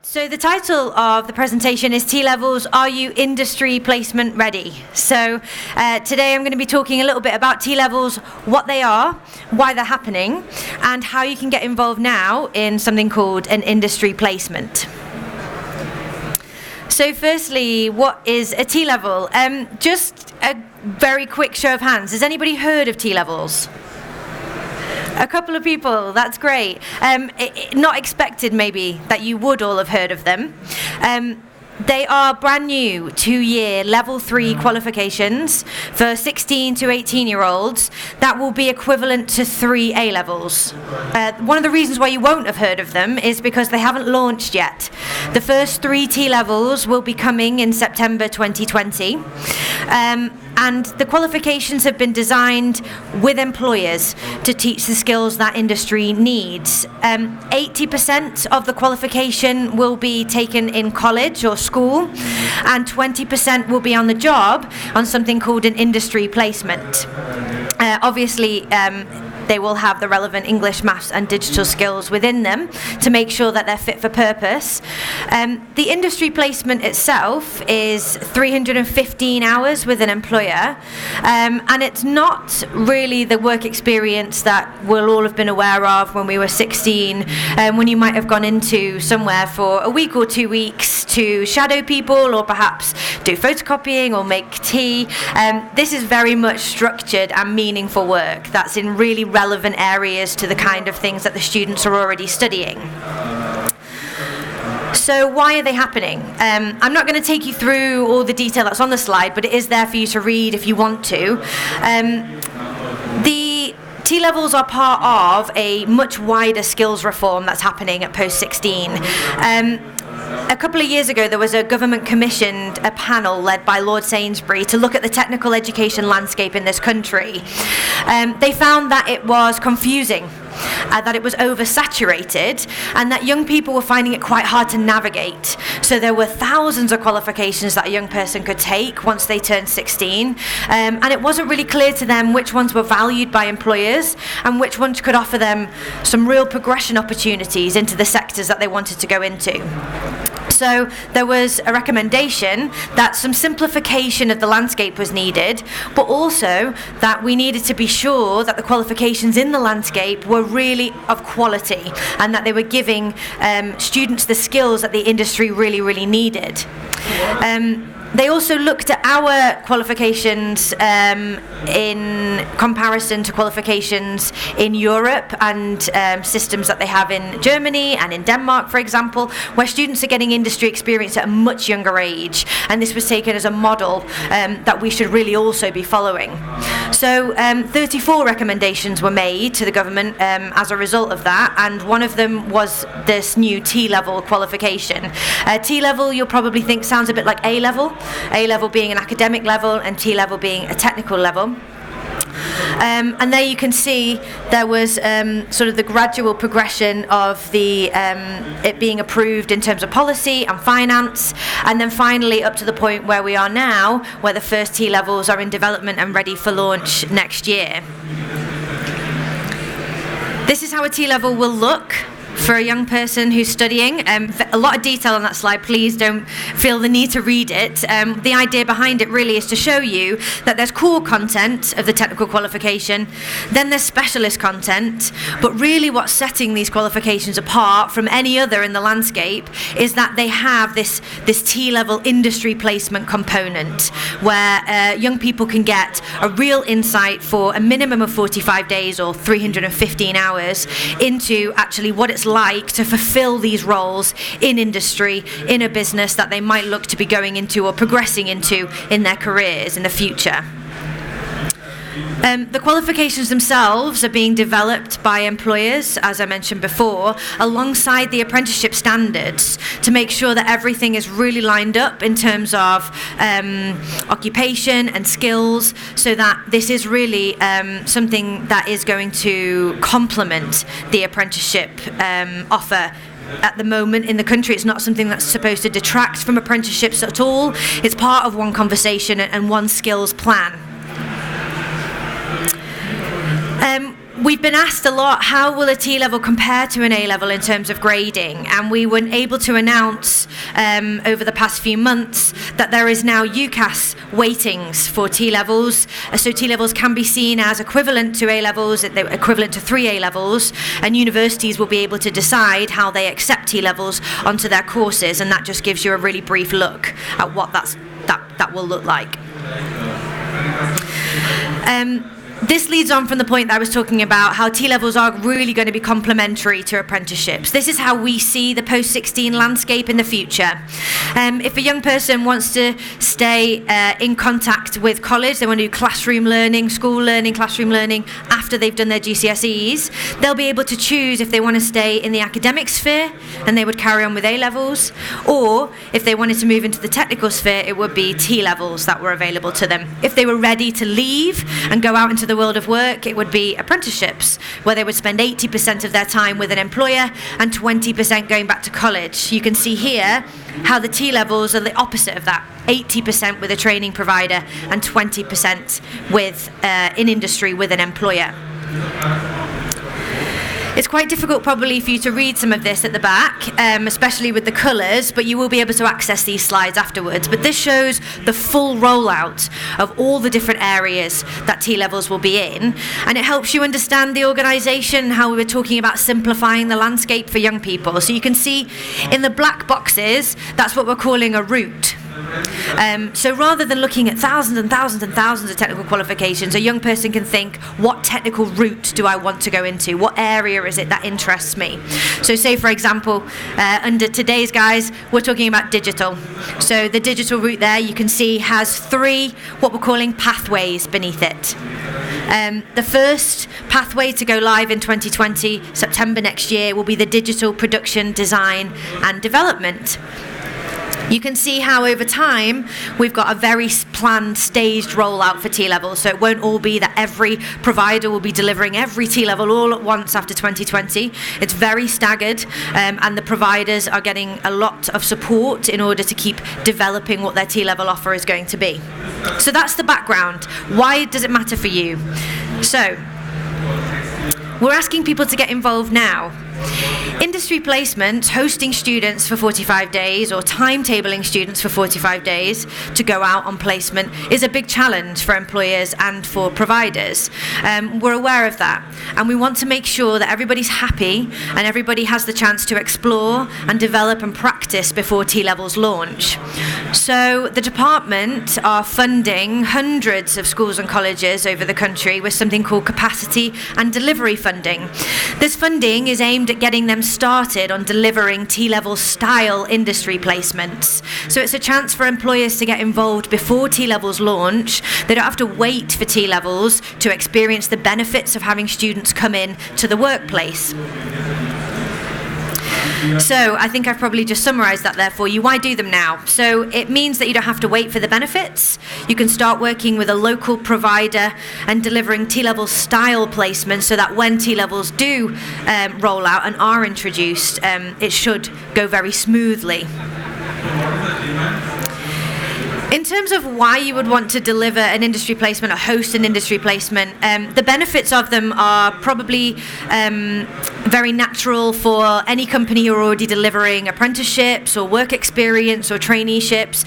So the title of the presentation is T-Levels, Are You Industry Placement Ready? So today I'm going to be talking a little bit about T-Levels, what they are, why they're happening, and how you can get involved now in something called an industry placement. So firstly, what is a T-Level? Just a very quick show of hands. Has anybody heard of T-Levels? A couple of people, that's great. Not expected maybe that you would all have heard of them. They are brand new 2-year level 3 qualifications for 16 to 18-year-olds that will be equivalent to 3 A-levels. One of the reasons why you won't have heard of them is because they haven't launched yet. The first 3 T-levels will be coming in September 2020. And the qualifications have been designed with employers to teach the skills that industry needs. 80% of the qualification will be taken in college or school, and 20% will be on the job on something called an industry placement. Obviously, they will have the relevant English, maths and digital skills within them to make sure that they're fit for purpose. The industry placement itself is 315 hours with an employer, and it's not really the work experience that we'll all have been aware of when we were 16, when you might have gone into somewhere for a week or 2 weeks to shadow people or perhaps do photocopying or make tea. This is very much structured and meaningful work that's in really relevant areas to the kind of things that the students are already studying. So why are they happening? I'm not going to take you through all the detail that's on the slide, but it is there for you to read if you want to. The T-levels are part of a much wider skills reform that's happening at post-16. A couple of years ago, there was a government-commissioned panel led by Lord Sainsbury to look at the technical education landscape in this country. They found that it was confusing, that it was oversaturated, and that young people were finding it quite hard to navigate. So there were thousands of qualifications that a young person could take once they turned 16, and it wasn't really clear to them which ones were valued by employers and which ones could offer them some real progression opportunities into the sectors that they wanted to go into. So there was a recommendation that some simplification of the landscape was needed, but also that we needed to be sure that the qualifications in the landscape were really of quality and that they were giving students the skills that the industry really needed. They also looked at our qualifications in comparison to qualifications in Europe and systems that they have in Germany and in Denmark, for example, where students are getting industry experience at a much younger age, and this was taken as a model that we should really also be following. So 34 recommendations were made to the government as a result of that, and one of them was this new T-level qualification. T-level, you'll probably think, sounds a bit like A-level. A-level being an academic level and T-level being a technical level. And there you can see there was sort of the gradual progression of the it being approved in terms of policy and finance, and then finally up to the point where we are now, where the first T-levels are in development and ready for launch next year. This is how a T-level will look for a young person who's studying. A lot of detail on that slide, please don't feel the need to read it. The idea behind it really is to show you that there's core content of the technical qualification, then there's specialist content, but really what's setting these qualifications apart from any other in the landscape is that they have this T-level industry placement component where young people can get a real insight for a minimum of 45 days or 315 hours into actually what it's like to fulfill these roles in industry, in a business that they might look to be going into or progressing into in their careers in the future. The qualifications themselves are being developed by employers, as I mentioned before, alongside the apprenticeship standards to make sure that everything is really lined up in terms of occupation and skills, so that this is really something that is going to complement the apprenticeship offer. At the moment in the country, it's not something that's supposed to detract from apprenticeships at all. It's part of one conversation and one skills plan. We've been asked a lot, how will a T-level compare to an A-level in terms of grading? And we were able to announce over the past few months that there is now UCAS weightings for T-levels. So T-levels can be seen as equivalent to A-levels, equivalent to 3 A-levels, and universities will be able to decide how they accept T-levels onto their courses, and that just gives you a really brief look at what that will look like. This leads on from the point that I was talking about, how T-levels are really going to be complementary to apprenticeships. This is how we see the post-16 landscape in the future. If a young person wants to stay in contact with college, they want to do classroom learning, school learning, classroom learning after they've done their GCSEs, they'll be able to choose if they want to stay in the academic sphere and they would carry on with A-levels, or if they wanted to move into the technical sphere, it would be T-levels that were available to them. If they were ready to leave and go out into the world of work, it would be apprenticeships, where they would spend 80% of their time with an employer and 20% going back to college. You can see here how the T-levels are the opposite of that. 80% with a training provider and 20% with in industry with an employer. It's quite difficult probably for you to read some of this at the back, especially with the colours, but you will be able to access these slides afterwards. But this shows the full rollout of all the different areas that T-levels will be in, and it helps you understand the organisation, how we were talking about simplifying the landscape for young people. So you can see in the black boxes, that's what we're calling a route. So rather than looking at thousands and thousands and thousands of technical qualifications, a young person can think, what technical route do I want to go into? What area is it that interests me? So say, for example, under today's guys, we're talking about digital. So the digital route there, you can see, has 3 what we're calling pathways beneath it. The first pathway to go live in 2020, September next year, will be the digital production, design and development. You can see how over time we've got a very planned, staged rollout for T-levels, so it won't all be that every provider will be delivering every T-level all at once after 2020. It's very staggered, and the providers are getting a lot of support in order to keep developing what their T-level offer is going to be. So that's the background. Why does it matter for you? So we're asking people to get involved now. Industry placements, hosting students for 45 days or timetabling students for 45 days to go out on placement is a big challenge for employers and for providers. We're aware of that, and we want to make sure that everybody's happy and everybody has the chance to explore and develop and practice before T-levels launch. So the department are funding hundreds of schools and colleges over the country with something called capacity and delivery funding. This funding is aimed at getting them started on delivering T-level style industry placements. So it's a chance for employers to get involved before T-levels launch. They don't have to wait for T-levels to experience the benefits of having students come in to the workplace. So I think I've probably just summarised that there for you. Why do them now? So it means that you don't have to wait for the benefits. You can start working with a local provider and delivering T-level style placements so that when T-levels do roll out and are introduced, it should go very smoothly. In terms of why you would want to deliver an industry placement or host an industry placement, the benefits of them are probably very natural for any company who are already delivering apprenticeships or work experience or traineeships.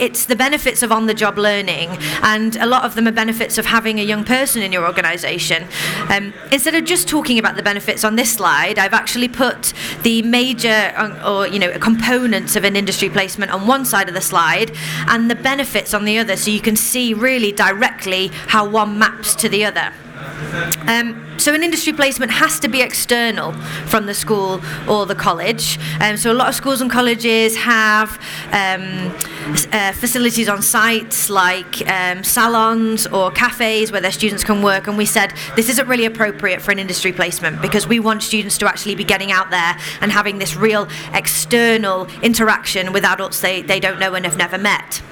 It's the benefits of on-the-job learning, and a lot of them are benefits of having a young person in your organisation. Instead of just talking about the benefits on this slide, I've actually put the major components of an industry placement on one side of the slide and the benefits on the other, so you can see really directly how one maps to the other. So an industry placement has to be external from the school or the college. So a lot of schools and colleges have facilities on sites like salons or cafes where their students can work, and we said this isn't really appropriate for an industry placement because we want students to actually be getting out there and having this real external interaction with adults they don't know and have never met.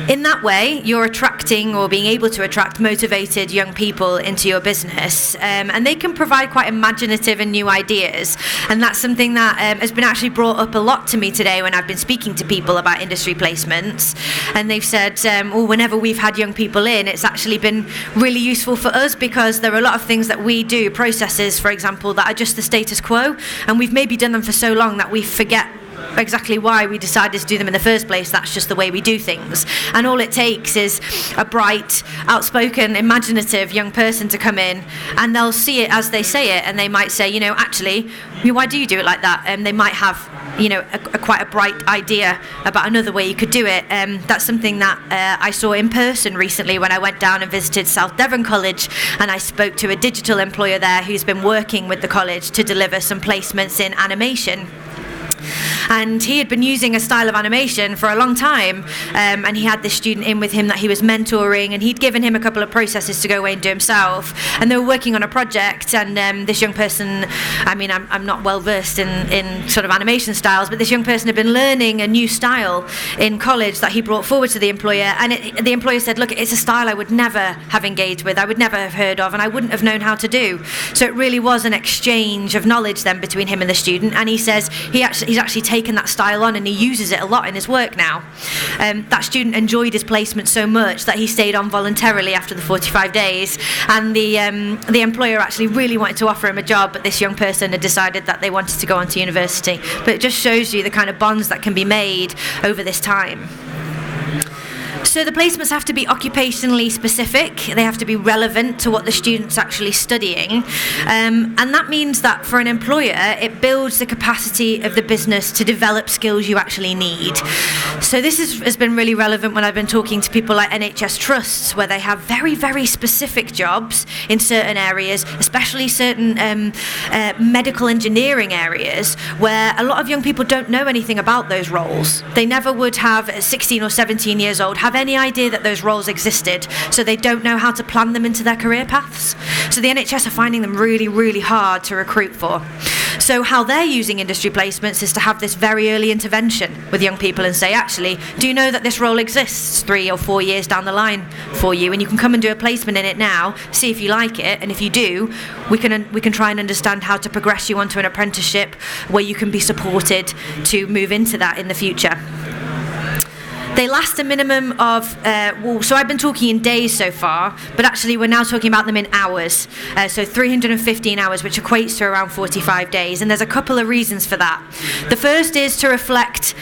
in that way, you're attracting or being able to attract motivated young people into your business, and they can provide quite imaginative and new ideas. And that's something that has been actually brought up a lot to me today when I've been speaking to people about industry placements. And they've said, whenever we've had young people in, it's actually been really useful for us because there are a lot of things that we do, processes, for example, that are just the status quo, and we've maybe done them for so long that we forget exactly why we decided to do them in the first place. That's just the way we do things. And all it takes is a bright, outspoken, imaginative young person to come in, and they'll see it as they say it, and they might say, actually, why do you do it like that? And they might have quite a bright idea about another way you could do it. That's something that I saw in person recently when I went down and visited South Devon College, and I spoke to a digital employer there who's been working with the college to deliver some placements in animation. And he had been using a style of animation for a long time, and he had this student in with him that he was mentoring, and he'd given him a couple of processes to go away and do himself, and they were working on a project, and this young person, I'm not well versed in sort of animation styles, but this young person had been learning a new style in college that he brought forward to the employer, and the employer said, look, it's a style I would never have engaged with, I would never have heard of, and I wouldn't have known how to do. So it really was an exchange of knowledge then between him and the student, and he says he's actually taken that style on and he uses it a lot in his work now. That student enjoyed his placement so much that he stayed on voluntarily after the 45 days, and the employer actually really wanted to offer him a job, but this young person had decided that they wanted to go on to university. But it just shows you the kind of bonds that can be made over this time. So the placements have to be occupationally specific, they have to be relevant to what the student's actually studying, and that means that for an employer it builds the capacity of the business to develop skills you actually need. So this has been really relevant when I've been talking to people like NHS trusts, where they have very, very specific jobs in certain areas, especially certain medical engineering areas, where a lot of young people don't know anything about those roles. They never would have, at 16 or 17 years old, have any idea that those roles existed, so they don't know how to plan them into their career paths. So the NHS are finding them really, really hard to recruit for. So how they're using industry placements is to have this very early intervention with young people and say, actually, do you know that this role exists 3 or 4 years down the line for you, and you can come and do a placement in it now, see if you like it, and if you do, we can try and understand how to progress you onto an apprenticeship where you can be supported to move into that in the future. They last a minimum of, so I've been talking in days so far, but actually we're now talking about them in hours. So 315 hours, which equates to around 45 days. And there's a couple of reasons for that. The first is to reflect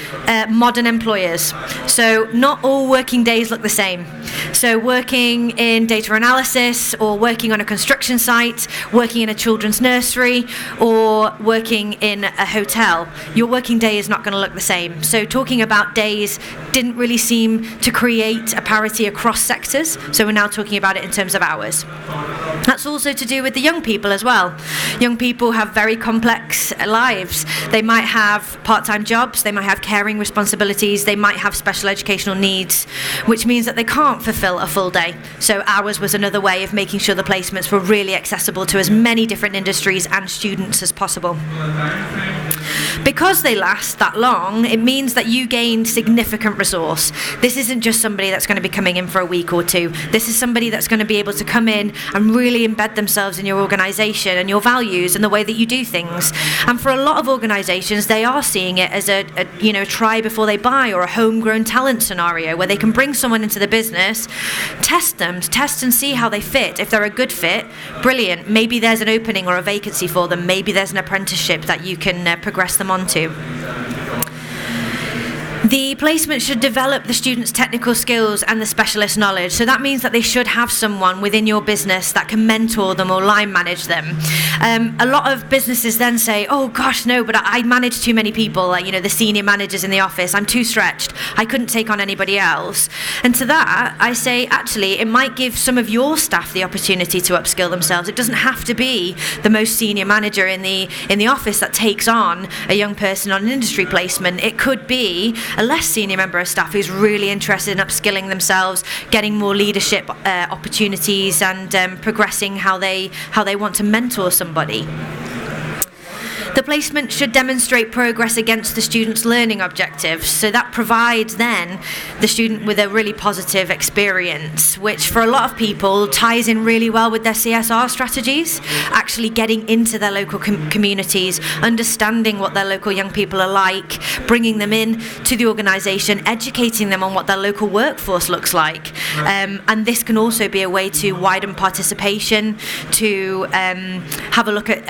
modern employers. So not all working days look the same. So working in data analysis, or working on a construction site, working in a children's nursery, or working in a hotel, your working day is not going to look the same. So talking about days didn't really seem to create a parity across sectors, so we're now talking about it in terms of hours. That's also to do with the young people as well. Young people have very complex lives. They might have part-time jobs, they might have caring responsibilities, they might have special educational needs, which means that they can't fulfill a full day. So hours was another way of making sure the placements were really accessible to as many different industries and students as possible. Because they last that long, it means that you gain significant resource. This isn't just somebody that's going to be coming in for a week or two. This is somebody that's going to be able to come in and really embed themselves in your organisation and your values and the way that you do things. And for a lot of organisations, they are seeing it as a try before they buy, or a homegrown talent scenario where they can bring someone into the business, test and see how they fit. If they're a good fit, brilliant. Maybe there's an opening or a vacancy for them. Maybe there's an apprenticeship that you can progress them onto. The placement should develop the students' technical skills and the specialist knowledge. So that means that they should have someone within your business that can mentor them or line manage them. A lot of businesses then say, oh gosh, no, but I manage too many people, like, the senior managers in the office, I'm too stretched, I couldn't take on anybody else. And to that, I say, actually, it might give some of your staff the opportunity to upskill themselves. It doesn't have to be the most senior manager in the office that takes on a young person on an industry placement. It could be a less senior member of staff who's really interested in upskilling themselves, getting more leadership opportunities, and progressing how they want to mentor somebody. The placement should demonstrate progress against the student's learning objectives, so that provides then the student with a really positive experience, which for a lot of people ties in really well with their CSR strategies, actually getting into their local communities, understanding what their local young people are like, bringing them in to the organisation, educating them on what their local workforce looks like. And this can also be a way to widen participation, to have a look at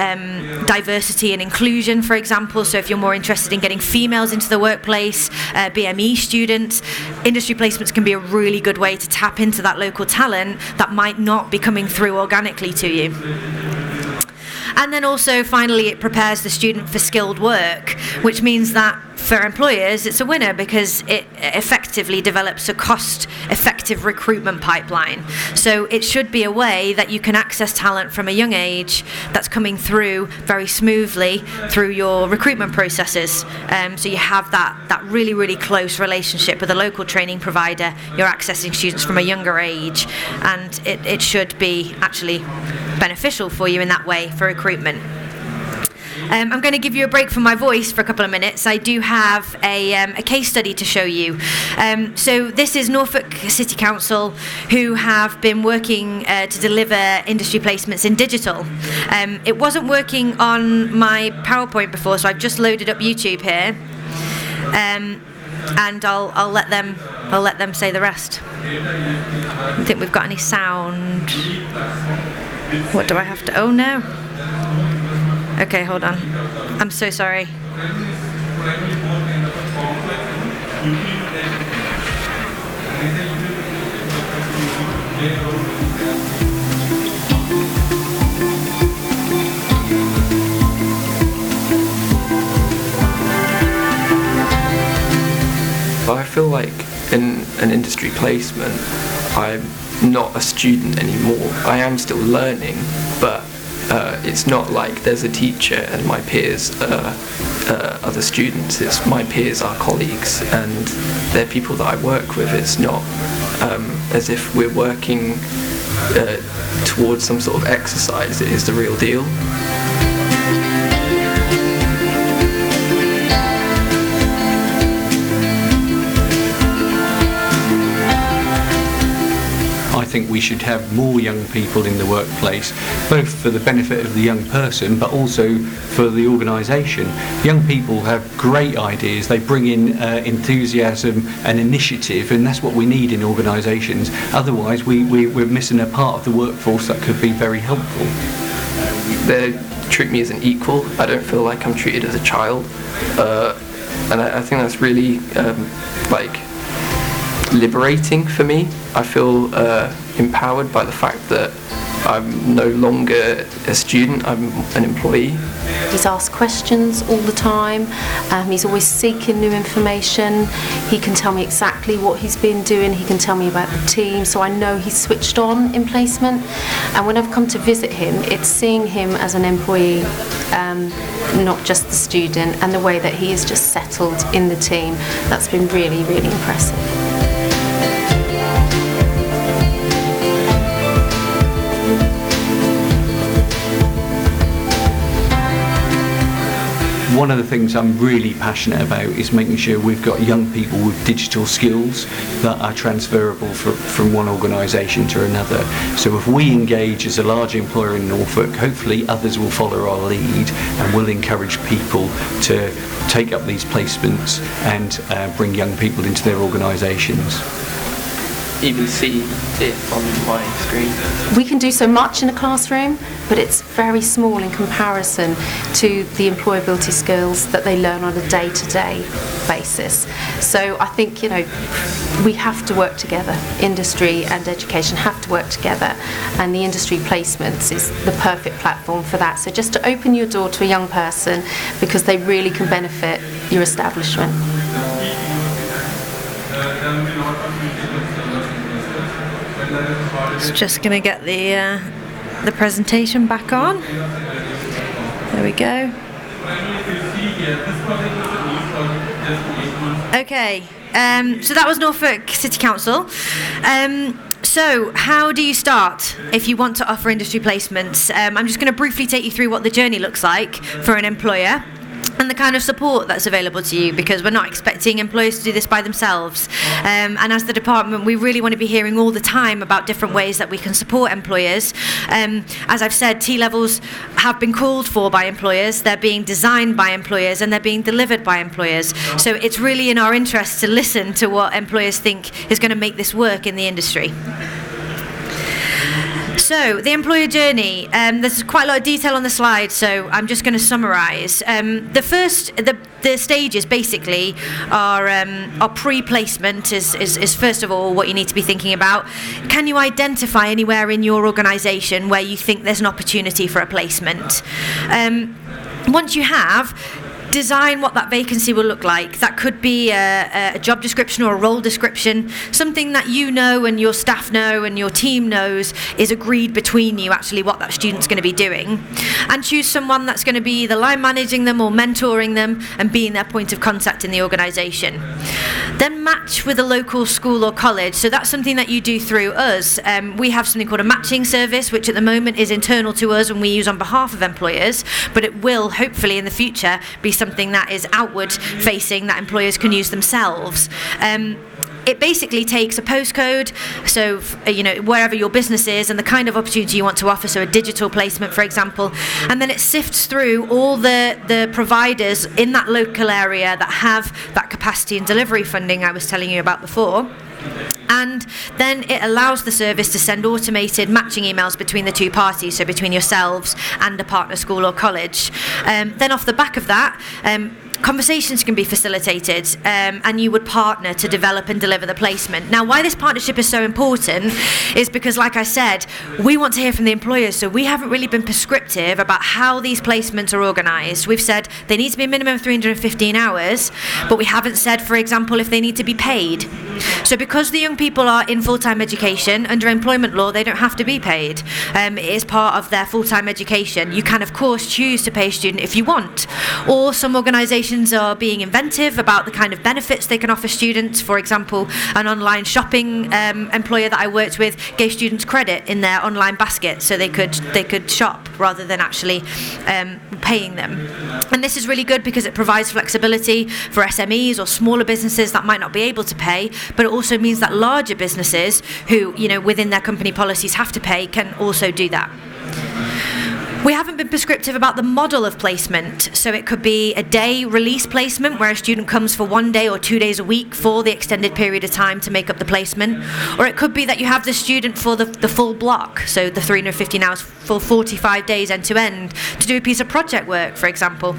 diversity and inclusion, for example. So if you're more interested in getting females into the workplace, BME students, industry placements can be a really good way to tap into that local talent that might not be coming through organically to you. And then also, finally, it prepares the student for skilled work, which means that for employers, it's a winner because it effectively develops a cost-effective recruitment pipeline. So it should be a way that you can access talent from a young age that's coming through very smoothly through your recruitment processes. So you have that really, really close relationship with a local training provider. You're accessing students from a younger age, and it should be actually beneficial for you in that way for recruitment. I'm going to give you a break from my voice for a couple of minutes. I do have a case study to show you. So this is Norfolk City Council, who have been working to deliver industry placements in digital. It wasn't working on my PowerPoint before, so I've just loaded up YouTube here, and I'll let them say the rest. I don't think we've got any sound. What do I have to? Oh no. Okay, hold on. I'm so sorry. I feel like in an industry placement, I'm not a student anymore. I am still learning, but it's not like there's a teacher and my peers are other students. It's my peers are colleagues, and they're people that I work with. It's not as if we're working towards some sort of exercise. It is the real deal. I think we should have more young people in the workplace, both for the benefit of the young person but also for the organisation. Young people have great ideas, they bring in enthusiasm and initiative, and that's what we need in organisations. Otherwise we're missing a part of the workforce that could be very helpful. They treat me as an equal. I don't feel like I'm treated as a child, and I think that's really liberating for me. I feel empowered by the fact that I'm no longer a student, I'm an employee. He's asked questions all the time, he's always seeking new information, he can tell me exactly what he's been doing, he can tell me about the team, so I know he's switched on in placement. And when I've come to visit him, it's seeing him as an employee, not just the student, and the way that he is just settled in the team. That's been really, really impressive. One of the things I'm really passionate about is making sure we've got young people with digital skills that are transferable from one organisation to another. So if we engage as a large employer in Norfolk, hopefully others will follow our lead and will encourage people to take up these placements and bring young people into their organisations. Even see it on my screen. We can do so much in a classroom, but it's very small in comparison to the employability skills that they learn on a day-to-day basis. So I think, we have to work together. Industry and education have to work together, and the industry placements is the perfect platform for that. So just to open your door to a young person, because they really can benefit your establishment. Just going to get the presentation back on. There we go. Okay, so that was Norfolk City Council. So, how do you start if you want to offer industry placements? I'm just going to briefly take you through what the journey looks like for an employer and the kind of support that's available to you, because we're not expecting employers to do this by themselves. And as the department, we really want to be hearing all the time about different ways that we can support employers. As I've said, T-levels have been called for by employers, they're being designed by employers, and they're being delivered by employers. So it's really in our interest to listen to what employers think is going to make this work in the industry. So, the employer journey, there's quite a lot of detail on the slide, so I'm just going to summarise. The stages basically are pre-placement is first of all what you need to be thinking about. Can you identify anywhere in your organisation where you think there's an opportunity for a placement? Once you have, design what that vacancy will look like. That could be a job description or a role description, something that you know and your staff know and your team knows is agreed between you, actually what that student's going to be doing. And choose someone that's going to be either line managing them or mentoring them and being their point of contact in the organisation. Then match with a local school or college. So that's something that you do through us. We have something called a matching service, which at the moment is internal to us and we use on behalf of employers, but it will hopefully in the future be something that is outward facing that employers can use themselves. It basically takes a postcode, so wherever your business is and the kind of opportunity you want to offer, so a digital placement for example, and then it sifts through all the providers in that local area that have that capacity and delivery funding I was telling you about before. And then it allows the service to send automated matching emails between the two parties, so between yourselves and a partner school or college. Then off the back of that, conversations can be facilitated and you would partner to develop and deliver the placement. Now, why this partnership is so important is because, like I said, we want to hear from the employers, so we haven't really been prescriptive about how these placements are organised. We've said they need to be a minimum of 315 hours, but we haven't said, for example, if they need to be paid. So because the young people are in full-time education, under employment law, they don't have to be paid. It is part of their full-time education. You can, of course, choose to pay a student if you want, or some organisations are being inventive about the kind of benefits they can offer students. For example, an online shopping employer that I worked with gave students credit in their online basket so they could shop rather than actually paying them. And this is really good because it provides flexibility for SMEs or smaller businesses that might not be able to pay, but it also means that larger businesses who, within their company policies have to pay can also do that. We haven't been prescriptive about the model of placement, so it could be a day release placement where a student comes for 1 day or 2 days a week for the extended period of time to make up the placement, or it could be that you have the student for the full block, so the 315 hours, full 45 days end to end, to do a piece of project work, for example.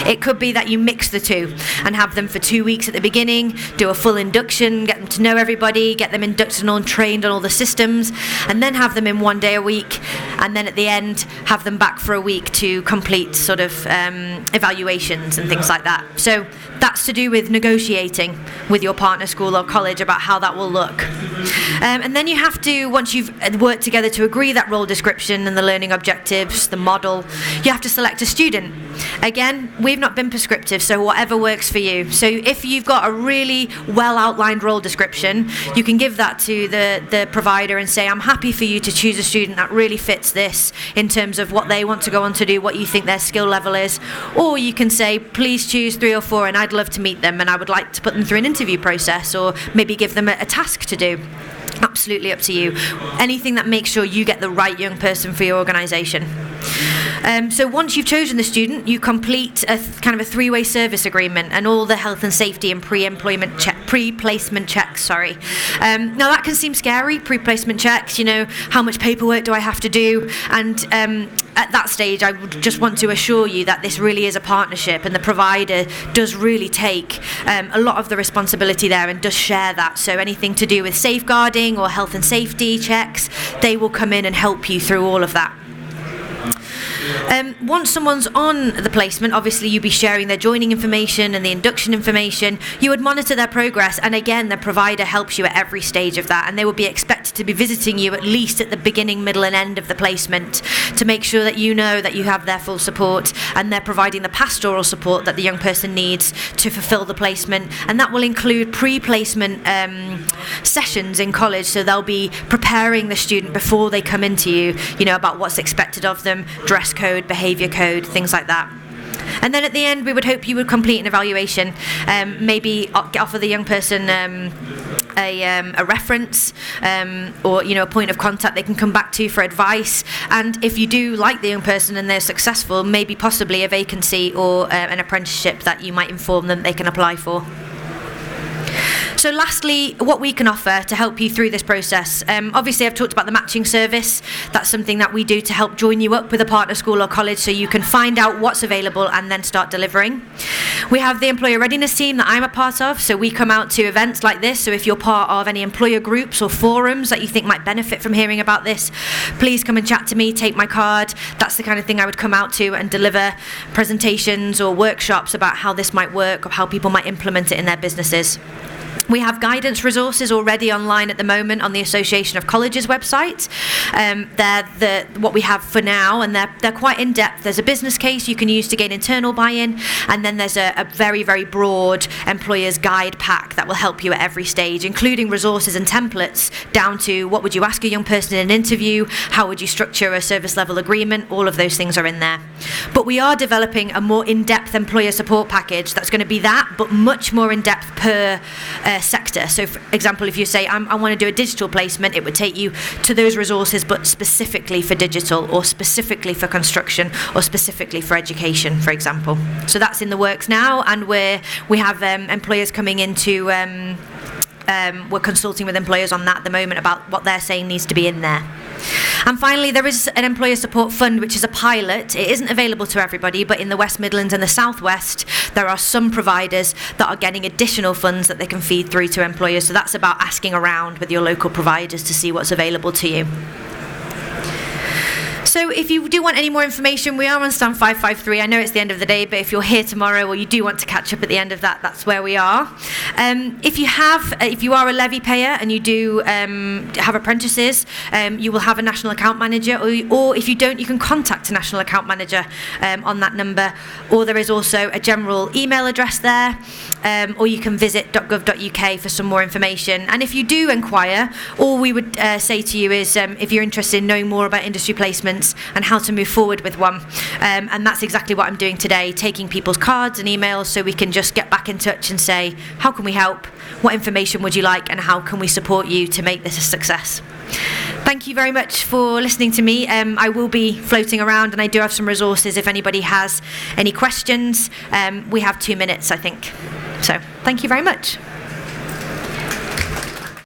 It could be that you mix the two and have them for 2 weeks at the beginning, do a full induction, get them to know everybody, get them inducted and trained on all the systems, and then have them in 1 day a week, and then at the end have them back for a week to complete sort of evaluations and things like that. So that's to do with negotiating with your partner school or college about how that will look. And then you have to, once you've worked together to agree that role description and the learning objectives, the model, you have to select a student. Again, we've not been prescriptive, so whatever works for you. So if you've got a really well outlined role description, you can give that to the provider and say, I'm happy for you to choose a student that really fits this in terms of what they want to go on to do, what you think their skill level is. Or you can say, please choose 3 or 4 and I'd love to meet them and I would like to put them through an interview process, or maybe give them a task to do. Absolutely up to you. Anything that makes sure you get the right young person for your organisation. So once you've chosen the student, you complete a kind of a 3-way service agreement and all the health and safety and pre-placement checks. Now that can seem scary, pre-placement checks, how much paperwork do I have to do? And at that stage, I would just want to assure you that this really is a partnership, and the provider does really take a lot of the responsibility there and does share that. So anything to do with safeguarding or health and safety checks, they will come in and help you through all of that. Once someone's on the placement, obviously you'd be sharing their joining information and the induction information. You would monitor their progress, and again, the provider helps you at every stage of that, and they would be expected to be visiting you at least at the beginning, middle and end of the placement to make sure that you know that you have their full support and they're providing the pastoral support that the young person needs to fulfill the placement. And that will include pre-placement sessions in college, so they'll be preparing the student before they come into you, about what's expected of them, dress code, behaviour code, things like that. And then at the end, we would hope you would complete an evaluation, maybe offer the young person a reference or a point of contact they can come back to for advice. And if you do like the young person and they're successful, maybe possibly a vacancy or an apprenticeship that you might inform them they can apply for. So lastly, what we can offer to help you through this process. Obviously, I've talked about the matching service. That's something that we do to help join you up with a partner school or college so you can find out what's available and then start delivering. We have the employer readiness team that I'm a part of, so we come out to events like this. So if you're part of any employer groups or forums that you think might benefit from hearing about this, please come and chat to me, take my card. That's the kind of thing I would come out to and deliver presentations or workshops about how this might work or how people might implement it in their businesses. We have guidance resources already online at the moment on the Association of Colleges website. They're what we have for now, and they're quite in-depth. There's a business case you can use to gain internal buy-in, and then there's a very, very broad employer's guide pack that will help you at every stage, including resources and templates down to what would you ask a young person in an interview, how would you structure a service level agreement, all of those things are in there. But we are developing a more in-depth employer support package that's going to be that, but much more in-depth per sector. So for example, if you say I want to do a digital placement, it would take you to those resources but specifically for digital or specifically for construction or specifically for education, for example. So that's in the works now, and we have employers coming into we're consulting with employers on that at the moment about what they're saying needs to be in there. And finally, there is an employer support fund, which is a pilot. It isn't available to everybody, but in the West Midlands and the South West, there are some providers that are getting additional funds that they can feed through to employers. So that's about asking around with your local providers to see what's available to you. So if you do want any more information, we are on stand 553. I know it's the end of the day, but if you're here tomorrow or you do want to catch up at the end of that, that's where we are. If you are a levy payer and you do have apprentices, you will have a national account manager, or if you don't, you can contact a national account manager on that number, or there is also a general email address there, or you can visit .gov.uk for some more information. And if you do inquire, all we would say to you is if you're interested in knowing more about industry placements and how to move forward with one, and that's exactly what I'm doing today, taking people's cards and emails so we can just get back in touch and say, how can we help, what information would you like, and how can we support you to make this a success. Thank you very much for listening to me. I will be floating around, and I do have some resources if anybody has any questions. We have 2 minutes, I think. So thank you very much.